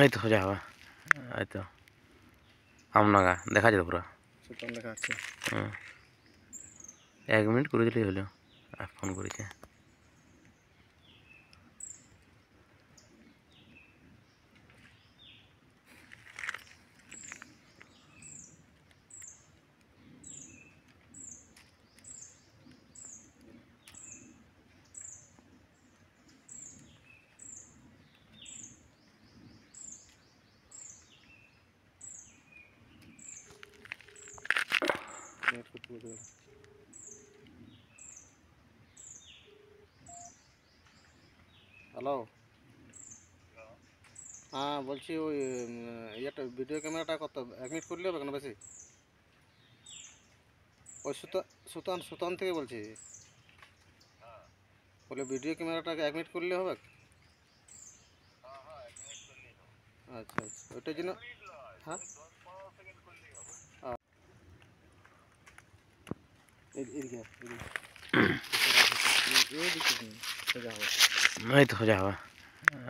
এই তো সোজা হওয়া এই তো আমনাগা দেখা যেত পুরো দেখা যাচ্ছে। 1 মিনিট করে দিলেই হলো। আর ফোন করেছে হ্যালো, হ্যাঁ বলছি ওই ইয়েটা ভিডিও ক্যামেরাটা কত 1 মিনিট করলে হবে কেন বেশি? ওই সুতান থেকে বলছি, বলে ভিডিও ক্যামেরাটাকে 1 মিনিট করলে হবে? আচ্ছা আচ্ছা, ওইটার জন্য হ্যাঁ এই তো সোজা হওয়া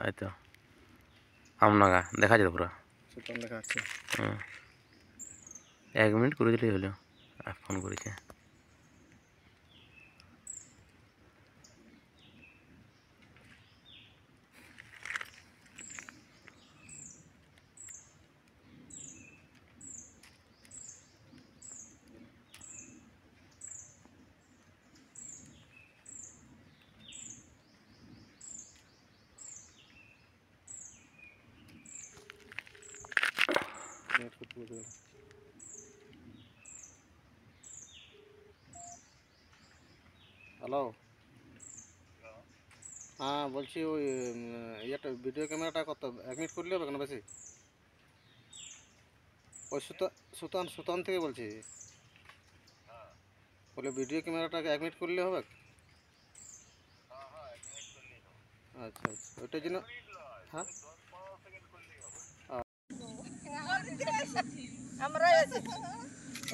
এই তো আমনাগা দেখা যেত পুরো দেখা যাচ্ছে। 1 মিনিট করে দিলেই হলো। আর ফোন করেছে হ্যালো, হ্যাঁ বলছি ওই ইয়েটা ভিডিও ক্যামেরাটা কত 1 মিনিট করলে হবে কেন বেশি? ওই সুতান থেকে বলছি, বলে ভিডিও ক্যামেরাটাকে 1 মিনিট করলে হবে? আচ্ছা আচ্ছা, ওইটার জন্য হ্যাঁ আমরা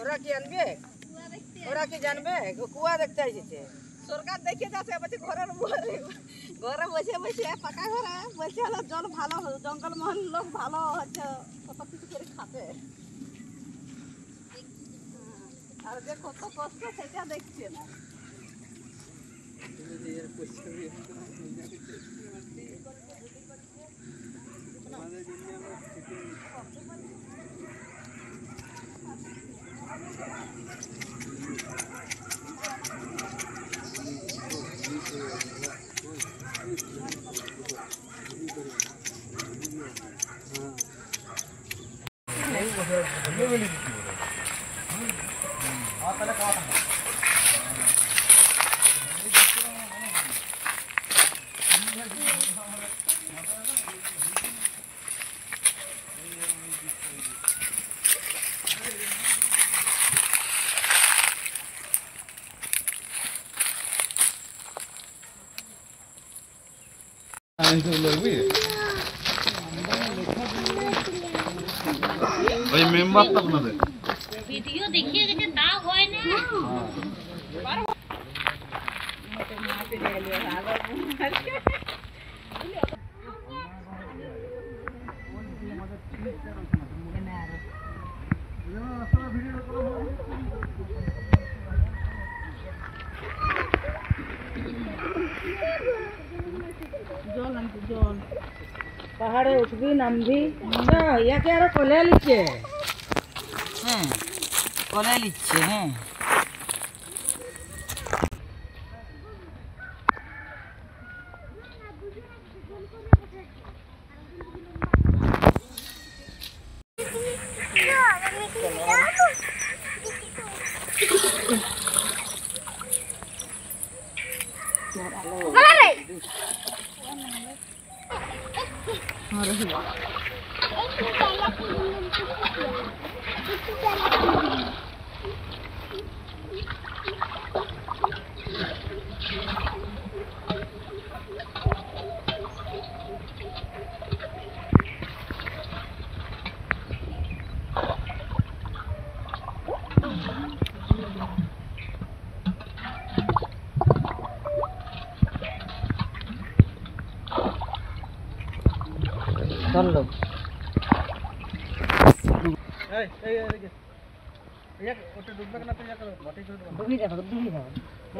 ওরা কি আনবে, ওরা কি জানবে? কুয়া দেখতে এসেছে, সরকার দেখে যাচ্ছে বলছে ঘরে বসে বসে পাকা ঘরে বলছে হলো জল ভালো, জঙ্গল মহল লোক ভালো হচ্ছে কত কিছু করে খাবে, আর যে কত কষ্ট সেটা দেখছে না। ওই মেম্বারটা আপনাদের ভিডিও দেখিয়ে গেছে তা হয় না। জল পাহাড়ে উঠবি নামবি না, ইয়াকে আরো কলে লিখছে, হ্যাঁ কলে লিখছে, হ্যাঁ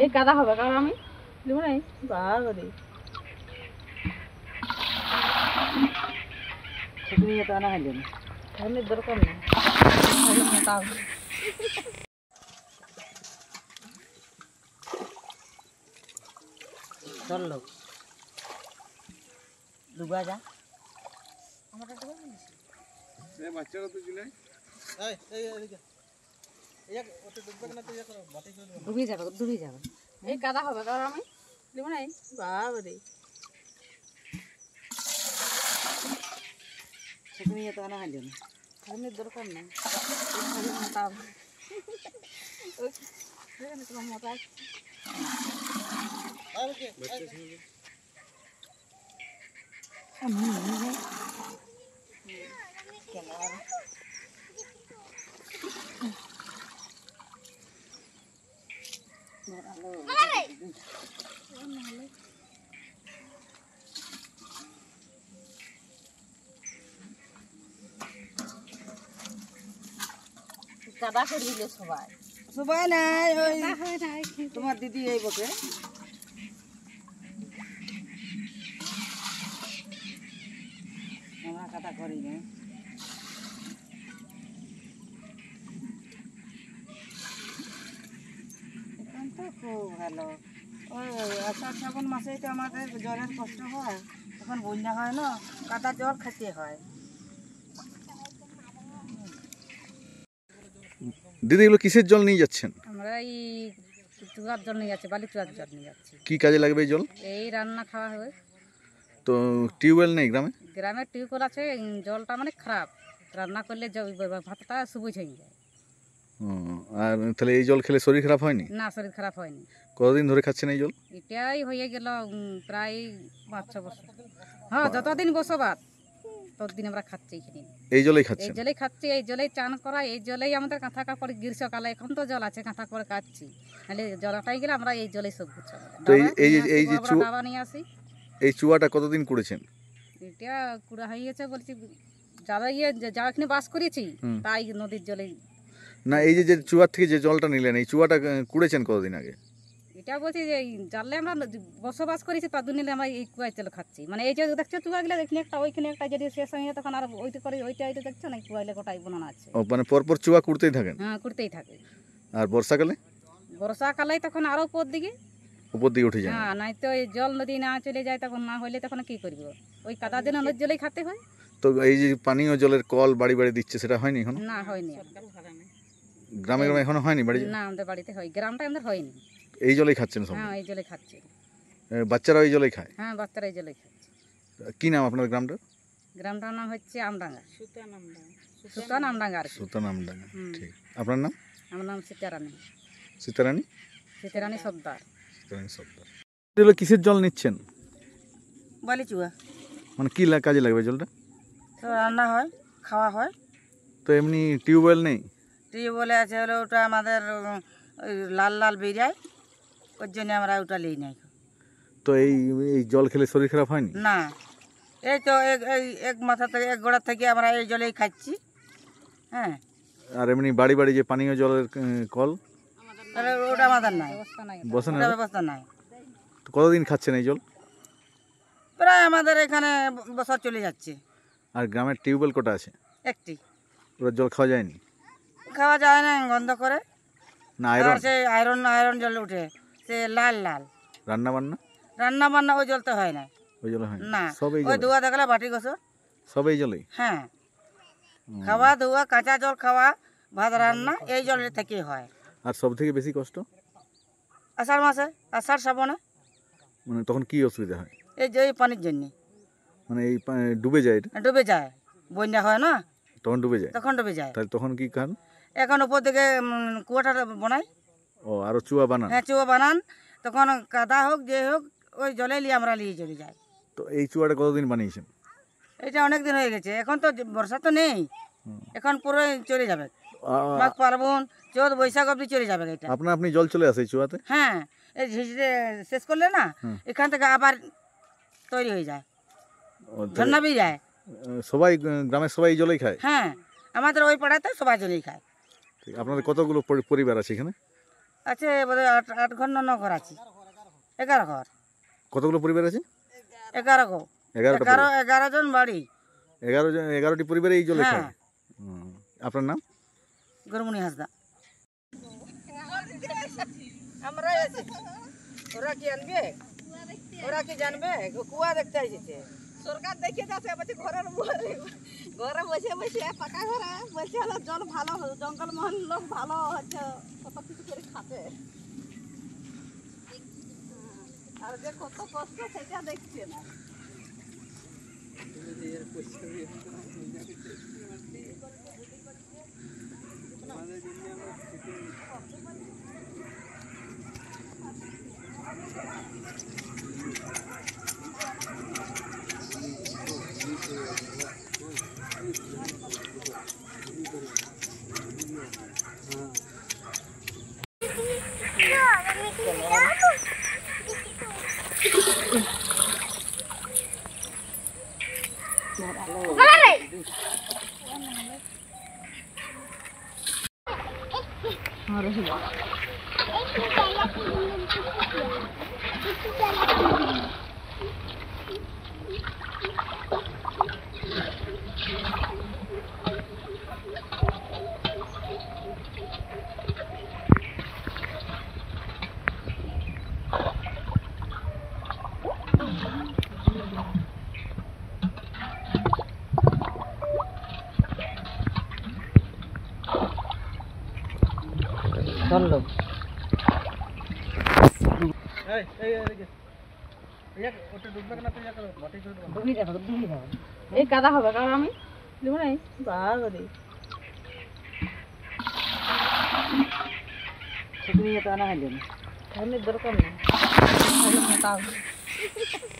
এই কাদা হবে কারণ আমি দেবো নাই বাবারে তুমি তো আনা হইলেন আমি দরকার নেই চলো ডুবা যা বাচ্চারা তো দিলে ডুবে যাবে এই কাদা হবে কারণ আমি দেবো নাই বাবারে তুমি তো আনা হইলেন আমি দরকার নেই কাদা করে দিলে সবাই নাই ওই তোমার দিদি এই বকে আমরা কাদা করি না এখন তো খুব ভালো ওই আষাঢ় শ্রাবণ মাসেই তো আমাদের জলের কষ্ট হয় এখন বন্যা হয় না কাদা জল খেতে হয় দিদি এগুলো কিসের জল নিয়ে যাচ্ছেন? আমরা এই চুয়ার জল নিয়ে যাচ্ছি বালি চুয়ার জল নিয়ে যাচ্ছি কি কাজে লাগবে এই জল? এই রান্না খাওয়া হবে তো টিউবওয়েল নেই গ্রামে? গ্রামের টিউবওয়েল আছে জলটা মানে খারাপ রান্না করলে ভাতটা সবুজ হয়ে যায় আর তাহলে এই জল খেলে শরীর খারাপ হয়নি? না শরীর খারাপ হয়নি কতদিন ধরে খাচ্ছেন এই জল? এটাই হয়ে গেল প্রায় 5-6 বছর হ্যাঁ যতদিন বসবাস ততদিন আমরা খাচ্ছি এখানে এই জলেই এই খাচ্ছেন? জলেই খাচ্ছি এই জলেই চান করা এই জলেই আমাদের কাঁথা কাপড় গ্রীষ্মকালে এখন তো জল আছে কাঁথা করে কাচ্ছি নাহলে জলটাই গেলে আমরা এই জলেই সব কিছু তো এই যে ডাবা নিয়ে আসি এই চুয়াটা কতদিন করেছেন? এটা কুড়া হয়ে গেছে বলছি যারা যা এখানে বাস করেছি তাই নদীর জলে না এই যে চুয়ার থেকে যে জলটা নিলেন এই চুয়াটা কুড়েছেন কতদিন আগে? এটা বলছি যে জানলে আমরা বসবাস করেছি তার নিলে আমরা এই কুয়ায় চলে খাচ্ছি মানে এই যে দেখছো চুয়াগুলো এখানে একটা ওইখানে একটা যদি শেষ হয়ে তখন আর ওইটা করে ওইটা দেখছো না কুয়াইলে গোটাই বনানো আছে ও মানে পরপর চুয়া কুড়তেই থাকেন? হ্যাঁ করতেই থাকে আর বর্ষাকালে? বর্ষাকালে তখন আরো উপর দিকে উপর দিকে উঠে যায়? হ্যাঁ নাই তো এই জল নদী না চলে যায় তখন না হইলে তখন কি করবো ওই কাদা দিন নদীর জলেই খাতে হয়। তো এই যে পানীয় জলের কল বাড়ি বাড়ি দিচ্ছে সেটা হয়নি এখন? না হয়নি গ্রামে গ্রামে এখনো হয়নি বাড়ি? না আমাদের বাড়িতে হয় গ্রামটা আমাদের হয়নি। এই জলেই খাচ্ছেন সব? হ্যাঁ এই জলে খাচ্ছি বাচ্চারা এই জলেই খায়? হ্যাঁ বাচ্চারা এই জলে খাচ্ছে। কি নাম আপনার গ্রামটা? গ্রামটার নাম হচ্ছে আমডাঙ্গা সুতান আমডাঙ্গা আর কি। সুতান আমডাঙ্গা ঠিক। আপনার নাম? আমার নাম সীতারানী সীতারানী? সীতারানী সর্দার। সীতারানী সর্দার। এগুলো কিসের জল নিচ্ছেন? বালি চুয়া মানে কি কাজে লাগবে জলটা? তো রান্না হয় খাওয়া হয়। তো এমনি টিউবওয়েল নেই? টিউবওয়েলে আছে হলো ওটা আমাদের ওই লাল লাল বেরিয়ায় ওর জন্য আমরা ওটা নিই নাই। তো এই জল খেলে শরীর খারাপ হয়নি? না এই তো এক মাথা থেকে এক গোড়া থেকে আমরা এই জলেই খাচ্ছি। হ্যাঁ আর এমনি বাড়ি বাড়ি যে পানীয় জলের কল ওটা আমাদের নাই বসে না? ব্যবস্থা নাই। তো কতদিন খাচ্ছেন এই জল? প্রায় আমাদের এখানে বছর চলে যাচ্ছে। আর গ্রামের টিউবওয়েল কটা আছে? একটি। ওরা জল খাওয়া যায়নি? খাওয়া যায় না গন্ধ করে না আয়রন? সে আয়রন জল উঠে সে লাল লাল। রান্না বান্না? রান্না বান্না ওই জল তো হয় না। ওই জলে হয় না সব এই ওই জলে? ধোয়া দেখলে বাটি গোসল সব এই জলেই? হ্যাঁ খাওয়া ধোয়া কাঁচা জল খাওয়া ভাত রান্না এই জলের থেকে হয়। আর সব থেকে বেশি কষ্ট আষাঢ় মাসে আষাঢ় শ্রাবণে মানে তখন কি অসুবিধা হয়? এই যে এই পানির জন্য মানে এই ডুবে যায় এটা? ডুবে যায় বন্যা হয় না তখন ডুবে যায়? তখন ডুবে যায়। তাহলে তখন কি খান? এখন উপর দিকে কুয়াটা বানাই। ও আরো চুয়া বানান? হ্যাঁ চুয়া বানান তখন কাদা হোক যে হোক ওই জলে নিয়ে আমরা নিয়ে চলে যাই। তো এই চুয়াটা কতদিন বানিয়েছেন? এটা অনেক দিন হয়ে গেছে এখন তো বর্ষা তো নেই এখন পুরো চলে যাবে মাঘ পার্বণ চৈত বৈশাখ অব্দি চলে যাবে এটা। আপনি জল চলে আসে এই চুয়াতে? হ্যাঁ এই ঝিঝিতে শেষ করলে না এখান থেকে আবার তৈরি হয়ে যায় ঝর্ণা বেরিয়ে যায়। সবাই গ্রামের সবাই এই জলেই খায়? হ্যাঁ আমাদের ওই পাড়াতে সবাই জনই খায়। ঠিক, আপনাদের কতগুলো পরিবার আছে এখানে? আছে বোধ হয় 8 ঘর না 9 ঘর আছে, 11 ঘর। কতগুলো পরিবার আছে? 11 ঘর, 11 জন বাড়ি, 11টি পরিবারে এই জলে খায়। হ্যাঁ। আপনার নাম? গরমুনি হাসদা। আমরা এসেছি, ওরা কি আনবে, ওরা কি জানবে? কুয়া দেখতে এসেছে। সরকার দেখে যাচ্ছে বলছে ঘরে বসে বসে পাকা ঘরে বলছে হলো জল ভালো, জঙ্গল মহল লোক ভালো হচ্ছে, কত কিছু করে খাচ্ছে। আর যে কত কষ্ট সেটা দেখছে না। চলো এই কাদা হবে, কারণ আমি দেবো নাই বাড়ি তুমি এটা আনা হলেন দরকার নেই।